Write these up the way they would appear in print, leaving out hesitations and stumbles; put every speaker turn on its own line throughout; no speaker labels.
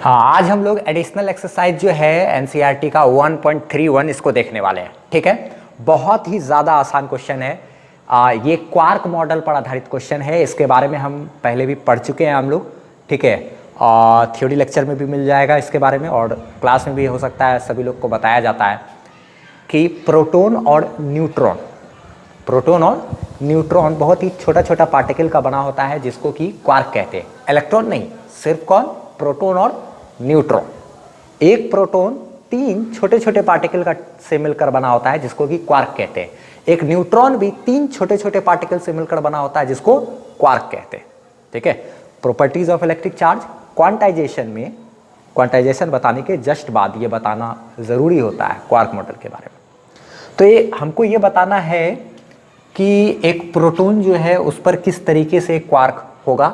हाँ, आज हम लोग एडिशनल एक्सरसाइज जो है एनसीईआरटी का 1.31 इसको देखने वाले हैं। ठीक है, बहुत ही ज़्यादा आसान क्वेश्चन है। ये क्वार्क मॉडल पर आधारित क्वेश्चन है। इसके बारे में हम पहले भी पढ़ चुके हैं हम लोग। ठीक है, थ्योरी लेक्चर में भी मिल जाएगा इसके बारे में, और क्लास में भी हो सकता है सभी लोग को बताया जाता है कि प्रोटॉन और न्यूट्रॉन बहुत ही छोटा छोटा पार्टिकल का बना होता है जिसको कि क्वार्क कहते हैं। इलेक्ट्रॉन नहीं, सिर्फ कौन? प्रोटॉन और न्यूट्रॉन। एक प्रोटॉन 3 छोटे छोटे पार्टिकल का से मिलकर बना होता है जिसको कि क्वार्क कहते हैं। एक न्यूट्रॉन भी 3 छोटे छोटे पार्टिकल से मिलकर बना होता है जिसको क्वार्क कहते हैं। ठीक है, properties of electric charge quantization में, क्वांटाइजेशन बताने के जस्ट बाद ये बताना जरूरी होता है क्वार्क मॉडल के बारे में। तो ये हमको ये बताना है कि एक प्रोटॉन जो है उस पर किस तरीके से क्वार्क होगा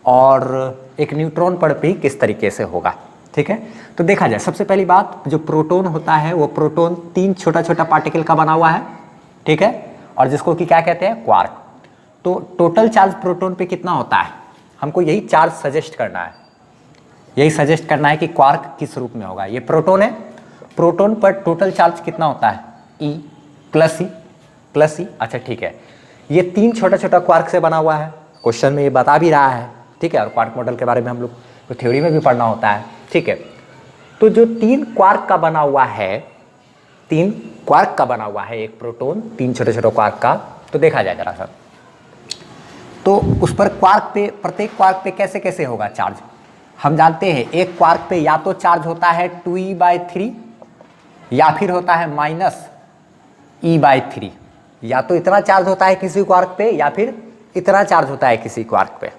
और एक न्यूट्रॉन पर भी किस तरीके से होगा। ठीक है, तो देखा जाए सबसे पहली बात, जो प्रोटॉन होता है वो प्रोटॉन 3 छोटा छोटा पार्टिकल का बना हुआ है। ठीक है, और जिसको कि क्या कहते हैं? क्वार्क। तो टोटल चार्ज प्रोटॉन पे कितना होता है? हमको यही चार्ज सजेस्ट करना है, यही सजेस्ट करना है कि क्वार्क किस रूप में होगा। ये प्रोटॉन है, प्रोटॉन पर टोटल चार्ज कितना होता है? E प्लस ई। अच्छा ठीक है, ये 3 छोटा छोटा क्वार्क से बना हुआ है, क्वेश्चन में ये बता भी रहा है। ठीक है, और क्वार्क मॉडल के बारे में हम लोग तो थ्योरी में भी पढ़ना होता है। ठीक है, तो जो 3 क्वार्क का बना हुआ है, 3 क्वार्क का बना हुआ है एक प्रोटॉन, 3 छोटे छोटे क्वार्क का, तो देखा जाए जरा सा, तो उस पर क्वार्क पे, प्रत्येक क्वार्क पे कैसे कैसे होगा चार्ज। हम जानते हैं एक क्वार्क पे या तो चार्ज होता है 2e/3 या फिर होता है -e/3। या तो इतना चार्ज होता है किसी क्वार्क पे या फिर इतना चार्ज होता है किसी क्वार्क पे।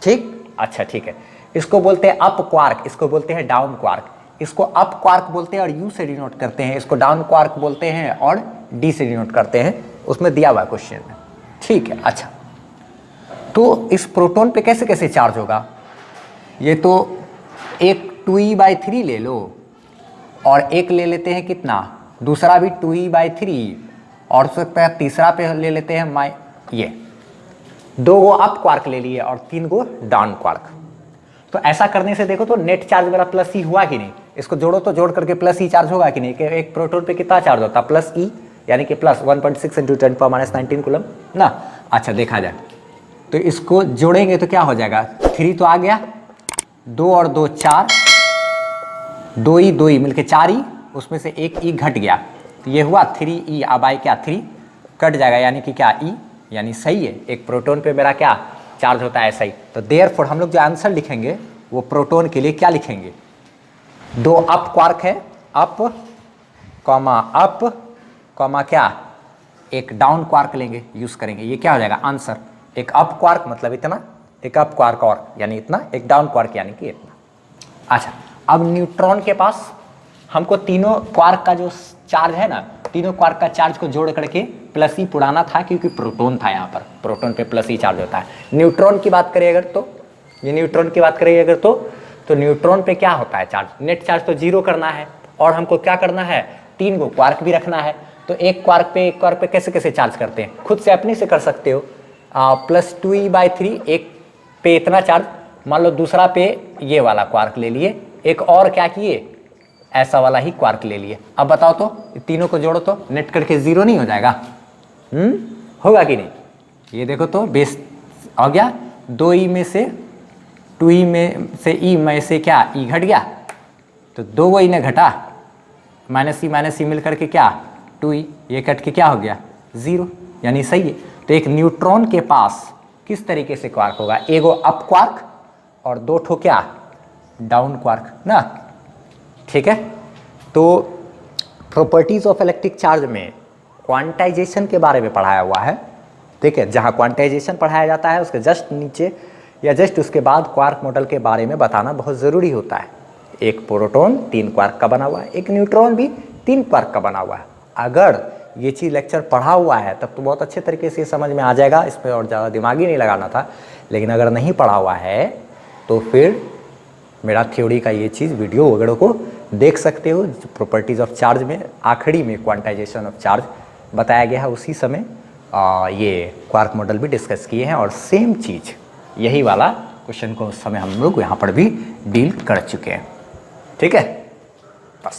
ठीक, अच्छा ठीक है, इसको बोलते हैं अप क्वार्क, इसको बोलते हैं डाउन क्वार्क। इसको अप क्वार्क बोलते हैं और यू से डिनोट करते हैं, इसको डाउन क्वार्क बोलते हैं और डी से डिनोट करते हैं, उसमें दिया हुआ है क्वेश्चन में। ठीक है, अच्छा तो इस प्रोटॉन पे कैसे कैसे चार्ज होगा? ये तो एक 2e/3 ले लो और एक ले लेते हैं कितना, दूसरा भी 2e/3, और उससे तीसरा पे ले लेते हैं ये 2 गो अप क्वार्क ले लिए और 3 गो डाउन क्वार्क। तो ऐसा करने से देखो तो नेट चार्ज मेरा प्लस ई हुआ कि नहीं? इसको जोड़ो तो जोड़ करके प्लस ई चार्ज होगा कि नहीं? कि एक प्रोटॉन पे कितना चार्ज होता है? प्लस ई, यानी कि प्लस 1.6 × 10⁻⁻19 कूलम ना। अच्छा देखा जाए तो इसको जोड़ेंगे तो क्या हो जाएगा? 3 तो आ गया, 2 और 2 4, 2e मिलके 4e, उसमें से एक ई घट गया, तो ये हुआ 3e। अब आई क्या? 3 कट जाएगा, यानी कि क्या? ई, यानी सही है। एक प्रोटॉन पे मेरा क्या चार्ज होता है? सही। तो देयरफॉर हम लोग जो आंसर लिखेंगे वो प्रोटॉन के लिए क्या लिखेंगे? 2 अप क्वार्क है, अप कॉमा क्या, एक डाउन क्वार्क लेंगे, यूज करेंगे, ये क्या हो जाएगा आंसर? एक अप क्वार्क मतलब इतना, एक अप क्वार्क और यानी इतना, एक डाउन क्वार्क यानी कि इतना। अच्छा, अब न्यूट्रॉन के पास हमको तीनों क्वार्क का जो चार्ज है ना, तीनों क्वार्क का चार्ज को जोड़ करके प्लस ई पुराना था क्योंकि प्रोटॉन था, यहाँ पर प्रोटॉन पे प्लस ई चार्ज होता है। न्यूट्रॉन की बात करें अगर तो, ये न्यूट्रॉन की बात करें अगर तो न्यूट्रॉन पे क्या होता है चार्ज? नेट चार्ज तो 0 करना है, और हमको क्या करना है? 3 गो क्वार्क भी रखना है। तो एक क्वार्क पे कैसे कैसे चार्ज करते हैं? खुद से अपने से कर सकते हो। प्लस 2e/3, एक पे इतना चार्ज, मान लो दूसरा पे ये वाला क्वार्क ले लिए, एक और क्या किए, ऐसा वाला ही क्वार्क ले लिए। अब बताओ तो तीनों को जोड़ो तो नेट करके 0 नहीं हो जाएगा? होगा कि नहीं? ये देखो तो बेस हो गया, 2e में से 2e में से e में से क्या e घट गया, तो 2 गो e ने घटा, -e मिल करके क्या 2e, ये कट के क्या हो गया 0, यानी सही है। तो एक न्यूट्रॉन के पास किस तरीके से क्वार्क होगा? एगो अप क्वार्क और 2 ठो क्या डाउन क्वार्क ना। ठीक है, तो प्रॉपर्टीज ऑफ इलेक्ट्रिक चार्ज में क्वांटाइजेशन के बारे में पढ़ाया हुआ है। ठीक है, जहाँ क्वांटाइजेशन पढ़ाया जाता है उसके जस्ट नीचे या जस्ट उसके बाद क्वार्क मॉडल के बारे में बताना बहुत ज़रूरी होता है। एक प्रोटॉन 3 क्वार्क का बना हुआ है, एक न्यूट्रॉन भी 3 क्वार्क का बना हुआ है। अगर ये चीज़ लेक्चर पढ़ा हुआ है तब तो बहुत अच्छे तरीके से समझ में आ जाएगा, इस पर और ज़्यादा दिमाग ही नहीं लगाना था। लेकिन अगर नहीं पढ़ा हुआ है तो फिर मेरा थ्योरी का ये चीज़ वीडियो वगैरह को देख सकते हो। प्रॉपर्टीज़ ऑफ चार्ज में आखिरी में क्वांटाइजेशन ऑफ चार्ज बताया गया है, उसी समय ये क्वार्क मॉडल भी डिस्कस किए हैं, और सेम चीज़ यही वाला क्वेश्चन को उस समय हम लोग यहाँ पर भी डील कर चुके हैं। ठीक है, बस।